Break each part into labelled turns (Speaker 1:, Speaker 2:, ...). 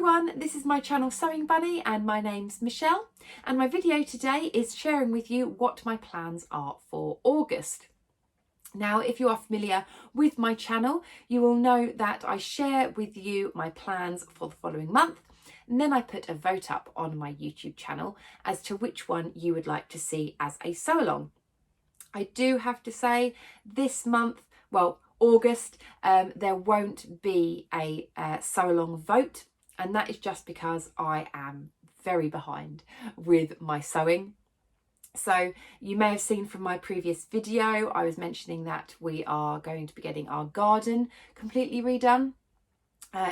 Speaker 1: everyone, this is my channel Sewing Bunny and my name's Michelle, and my video today is sharing with you what my plans are for August. Now, if you are familiar with my channel, you will know that I share with you my plans for the following month, and then I put a vote up on my YouTube channel as to which one you would like to see as a sew along. I do have to say this month, well, August, there won't be a sew along vote, and that is just because I am very behind with my sewing. So you may have seen from my previous video, I was mentioning that we are going to be getting our garden completely redone.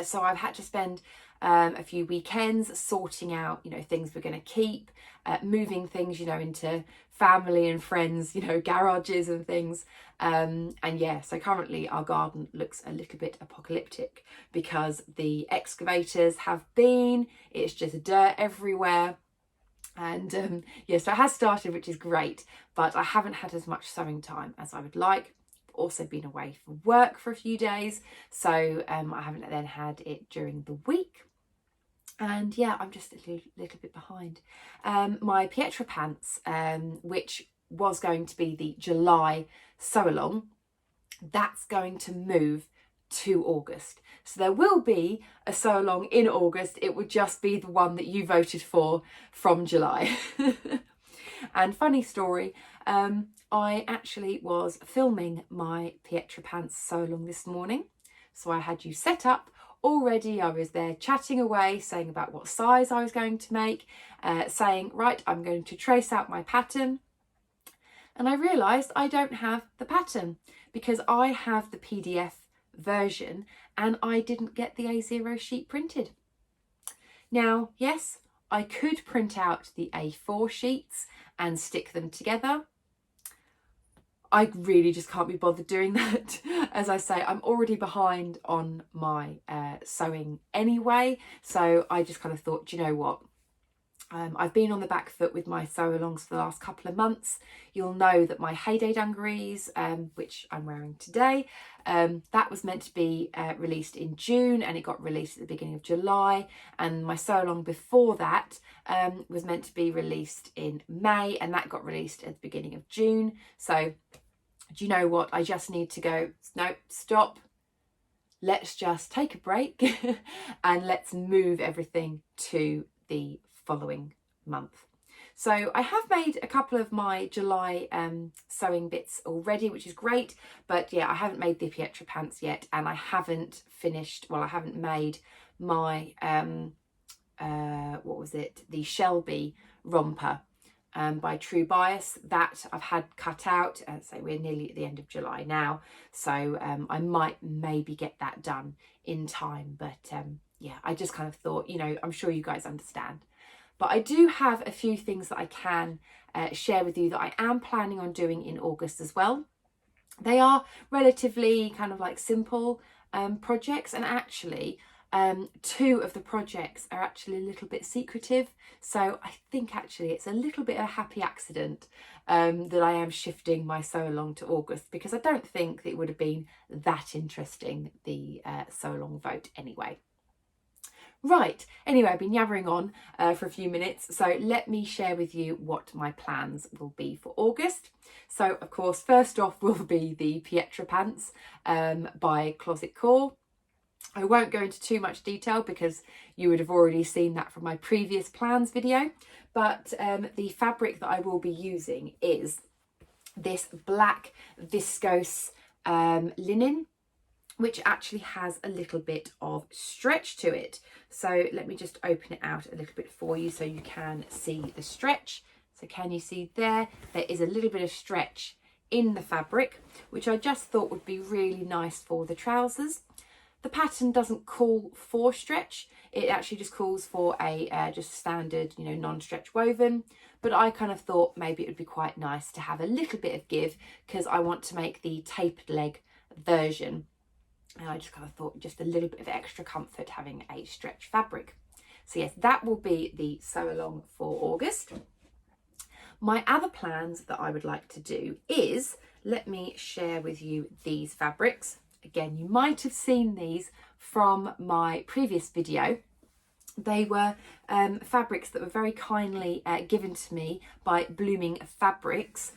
Speaker 1: So I've had to spend a few weekends sorting out, things we're going to keep, moving things, into family and friends, garages and things. And yeah, so currently our garden looks a little bit apocalyptic because the excavators have been, it's just dirt everywhere. And yeah, so it has started, which is great, but I haven't had as much sewing time as I would like. I've also been away for work for a few days, so I haven't then had it during the week. And yeah, I'm just a little bit behind. My Pietro pants, which was going to be the July sew along, that's going to move to August. So there will be a sew along in August. It would just be the one that you voted for from July. And funny story, I actually was filming my Pietro pants sew along this morning. So I had you set up already. I was there chatting away, saying about what size I was going to make, saying, right, I'm going to trace out my pattern. And I realised I don't have the pattern because I have the PDF version and I didn't get the A0 sheet printed. Now, yes, I could print out the A4 sheets and stick them together. I really just can't be bothered doing that. As I say, I'm already behind on my sewing anyway, so I just kind of thought, do you know what? I've been on the back foot with my sew alongs for the last couple of months. You'll know that my Heyday dungarees, which I'm wearing today, that was meant to be released in June and it got released at the beginning of July. And my sew along before that was meant to be released in May and that got released at the beginning of June. So do you know what? I just need to go, no, stop. Let's just take a break and let's move everything to the following month. So I have made a couple of my July sewing bits already, which is great, but yeah, I haven't made the Pietro pants yet, and I haven't finished, well, I haven't made my what was it, the Shelby romper by True Bias. That I've had cut out, so we're nearly at the end of July now, so I might maybe get that done in time, but yeah, I just kind of thought, I'm sure you guys understand. But I do have a few things that I can share with you that I am planning on doing in August as well. They are relatively kind of like simple projects, and actually two of the projects are actually a little bit secretive. So I think actually it's a little bit of a happy accident that I am shifting my sew along to August, because I don't think that it would have been that interesting, the sew along vote anyway. Right, anyway, I've been yabbering on for a few minutes, so let me share with you what my plans will be for August. So, of course, first off will be the Pietro pants by Closet Core. I won't go into too much detail because you would have already seen that from my previous plans video, but the fabric that I will be using is this black viscose linen, which actually has a little bit of stretch to it. So let me just open it out a little bit for you so you can see the stretch. So can you see there? There is a little bit of stretch in the fabric, which I just thought would be really nice for the trousers. The pattern doesn't call for stretch. It actually just calls for a just standard, non-stretch woven. But I kind of thought maybe it would be quite nice to have a little bit of give because I want to make the tapered leg version. And I just kind of thought just a little bit of extra comfort having a stretch fabric. So yes, that will be the sew along for August. My other plans that I would like to do is, let me share with you these fabrics. Again, you might have seen these from my previous video. They were fabrics that were very kindly given to me by Blooming Fabrics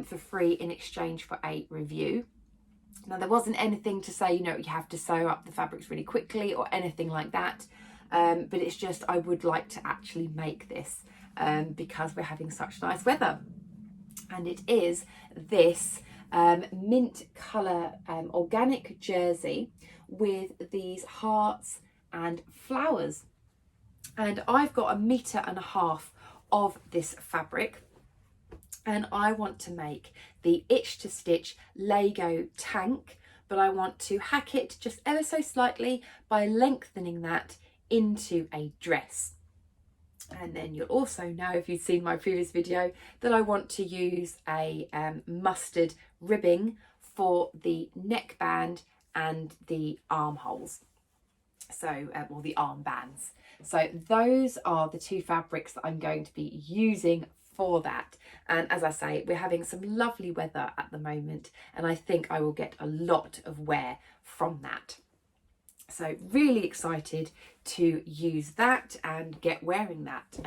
Speaker 1: for free in exchange for a review. Now, there wasn't anything to say, you know, you have to sew up the fabrics really quickly or anything like that. But it's just, I would like to actually make this because we're having such nice weather. And it is this mint colour organic jersey with these hearts and flowers. And I've got 1.5 meters of this fabric, and I want to make the itch to stitch Lego tank, but I want to hack it just ever so slightly by lengthening that into a dress. And then you'll also know, if you've seen my previous video, that I want to use a mustard ribbing for the neckband and the armholes. So, or the armbands. So those are the 2 fabrics that I'm going to be using for that. And as I say, we're having some lovely weather at the moment, and I think I will get a lot of wear from that. So really excited to use that and get wearing that.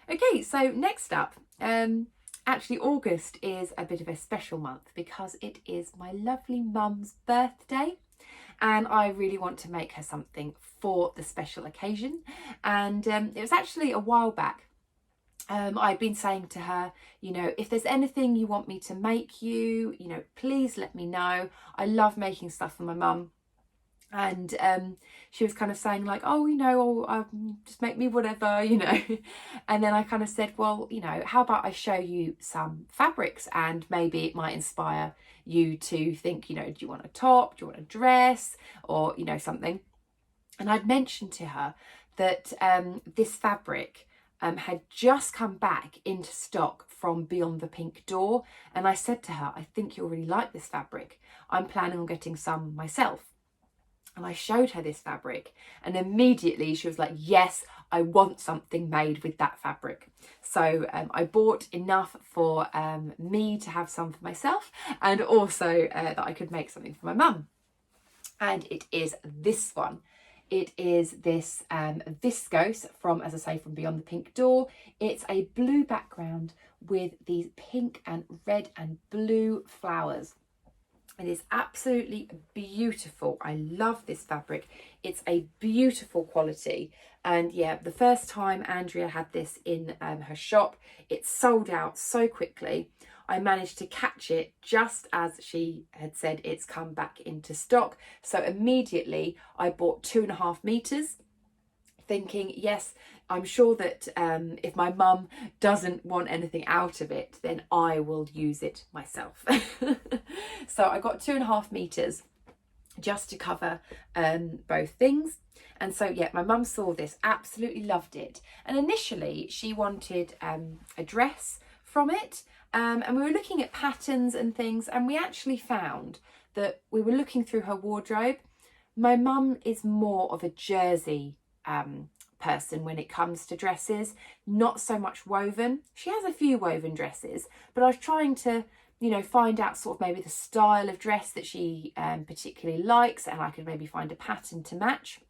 Speaker 1: Okay, so next up, actually August is a bit of a special month because it is my lovely mum's birthday. And I really want to make her something for the special occasion. And it was actually a while back. I'd been saying to her, you know, if there's anything you want me to make you, you know, please let me know. I love making stuff for my mum. And she was kind of saying like, oh, you know, just make me whatever, you know. And then I kind of said, well, you know, how about I show you some fabrics and maybe it might inspire you to think, you know, do you want a top, do you want a dress, or, you know, something. And I'd mentioned to her that this fabric had just come back into stock from Beyond the Pink Door. And I said to her, I think you'll really like this fabric. I'm planning on getting some myself. And I showed her this fabric, and immediately she was like, yes, I want something made with that fabric. So I bought enough for me to have some for myself, and also that I could make something for my mum. And it is this one. It is this viscose from, as I say, from Beyond the Pink Door. It's a blue background with these pink and red and blue flowers. It is absolutely beautiful. I love this fabric. It's a beautiful quality. And yeah, the first time Andrea had this in her shop, it sold out so quickly. I managed to catch it just as she had said it's come back into stock. So immediately I bought 2.5 meters, thinking, yes, I'm sure that if my mum doesn't want anything out of it, then I will use it myself. So I got 2.5 meters just to cover both things. And so, yeah, my mum saw this, absolutely loved it. And initially she wanted a dress from it. And we were looking at patterns and things, and we actually found that we were looking through her wardrobe. My mum is more of a jersey person when it comes to dresses, not so much woven. She has a few woven dresses, but I was trying to, you know, find out sort of maybe the style of dress that she particularly likes, and I could maybe find a pattern to match.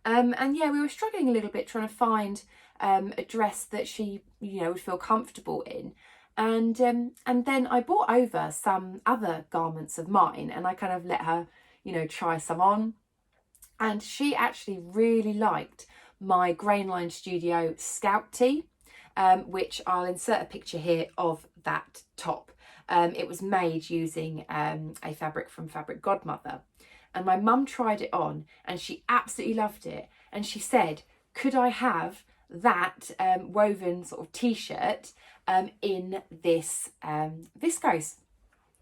Speaker 1: And yeah, we were struggling a little bit trying to find a dress that she, you know, would feel comfortable in. And then I brought over some other garments of mine, and I kind of let her, you know, try some on. And she actually really liked my Grainline Studio Scout tee, which I'll insert a picture here of that top. It was made using a fabric from Fabric Godmother. And my mum tried it on and she absolutely loved it. And she said, could I have that woven sort of t-shirt in this viscose?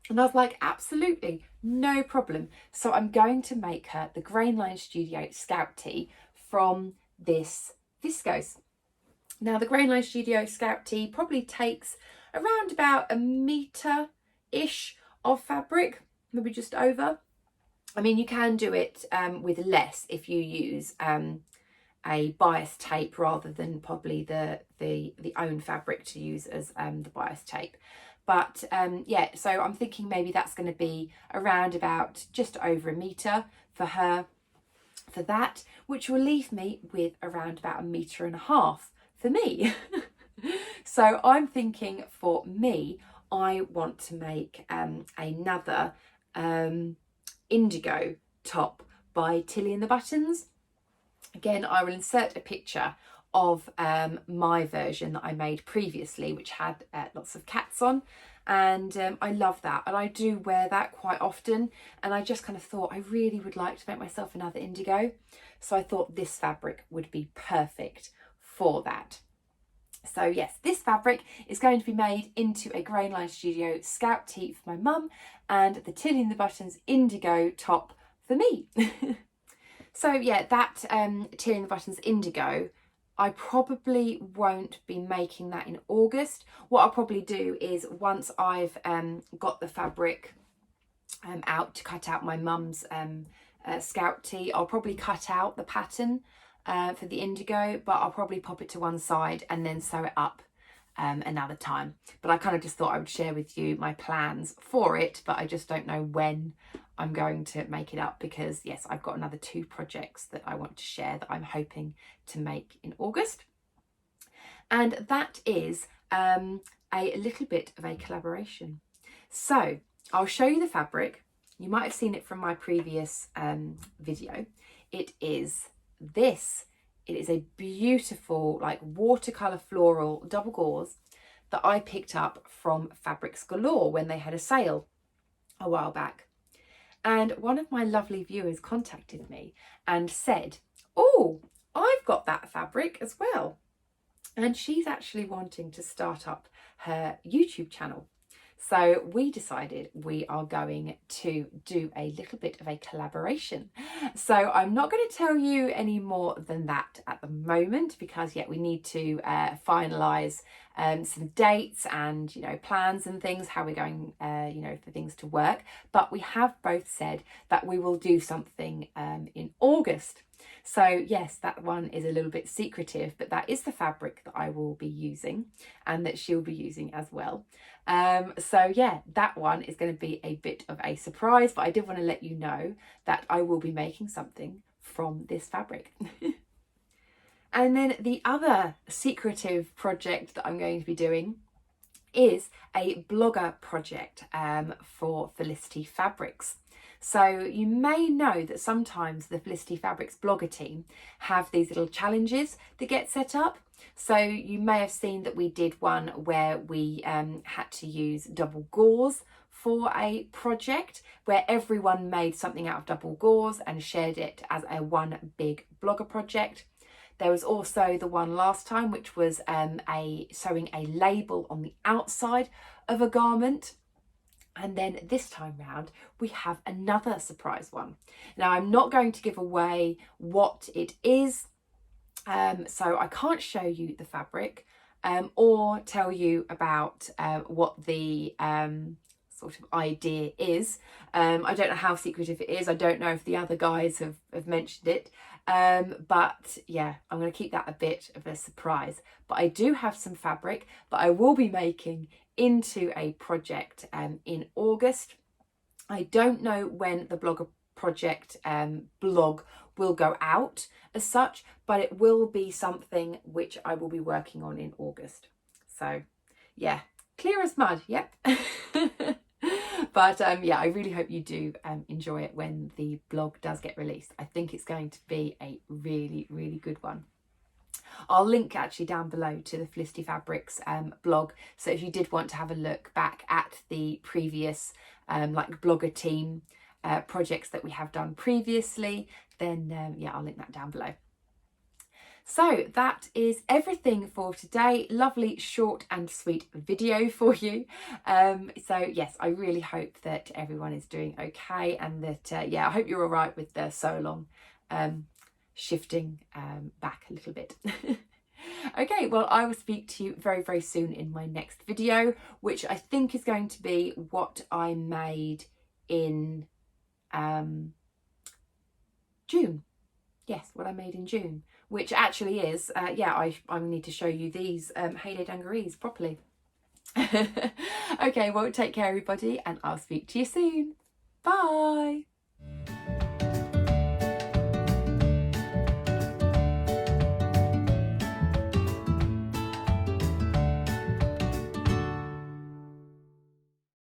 Speaker 1: And I was like, absolutely, no problem. So I'm going to make her the Grainline Studio Scout tee from this viscose. Now, the Grainline Studio Scout tee probably takes around about 1 meter-ish of fabric, maybe just over. I mean, you can do it with less if you use a bias tape rather than probably the own fabric to use as the bias tape. But yeah, so I'm thinking maybe that's going to be around about just over 1 meter for her. for that, which will leave me with around about 1.5 meters for me. So I'm thinking for me, I want to make another indigo top by Tilly and the Buttons. Again, I will insert a picture of my version that I made previously, which had lots of cats on, and I love that, and I do wear that quite often, and I just kind of thought I really would like to make myself another indigo, so I thought this fabric would be perfect for that. So yes, this fabric is going to be made into a Grainline Studio Scout tee for my mum and the Tilly and the Buttons indigo top for me. So yeah, that Tilly and the Buttons indigo, I probably won't be making that in August. What I'll probably do is once I've got the fabric out to cut out my mum's Scout tee, I'll probably cut out the pattern for the indigo, but I'll probably pop it to one side and then sew it up another time. But I kind of just thought I would share with you my plans for it, but I just don't know when I'm going to make it up, because yes, I've got another 2 projects that I want to share that I'm hoping to make in August. And that is a little bit of a collaboration. So I'll show you the fabric. You might have seen it from my previous video. It is this. It is a beautiful like watercolor floral double gauze that I picked up from Fabrics Galore when they had a sale a while back. And one of my lovely viewers contacted me and said, oh, I've got that fabric as well. And she's actually wanting to start up her YouTube channel. So we decided we are going to do a little bit of a collaboration. So I'm not going to tell you any more than that at the moment, because yeah, we need to finalise some dates and, you know, plans and things, how we're going, you know, for things to work. But we have both said that we will do something in August. So yes, that one is a little bit secretive, but that is the fabric that I will be using and that she'll be using as well. So yeah, that one is going to be a bit of a surprise, but I did want to let you know that I will be making something from this fabric. And then the other secretive project that I'm going to be doing is a blogger project for Felicity Fabrics. So you may know that sometimes the Felicity Fabrics blogger team have these little challenges that get set up. So you may have seen that we did one where we had to use double gauze for a project where everyone made something out of double gauze and shared it as a one big blogger project. There was also the one last time, which was sewing a label on the outside of a garment. And then this time round, we have another surprise one. Now, I'm not going to give away what it is, so I can't show you the fabric or tell you about what the sort of idea is. I don't know how secretive it is. I don't know if the other guys have mentioned it. But yeah, I'm going to keep that a bit of a surprise. But I do have some fabric that I will be making into a project in August. I don't know when the blogger project blog will go out as such, but it will be something which I will be working on in August. So yeah, clear as mud, yep. But yeah, I really hope you do enjoy it when the blog does get released. I think it's going to be a really, really good one. I'll link actually down below to the Felicity Fabrics blog. So if you did want to have a look back at the previous like blogger team projects that we have done previously, then yeah, I'll link that down below. So that is everything for today. Lovely short and sweet video for you. So yes, I really hope that everyone is doing okay, and that yeah, I hope you're all right with the sew along shifting back a little bit. Okay, well, I will speak to you very, very soon in my next video, which I think is going to be what I made in June. Yes, what I made in June, which actually is, yeah, I need to show you these Halo dungarees properly. Okay, well, take care, everybody, and I'll speak to you soon. Bye.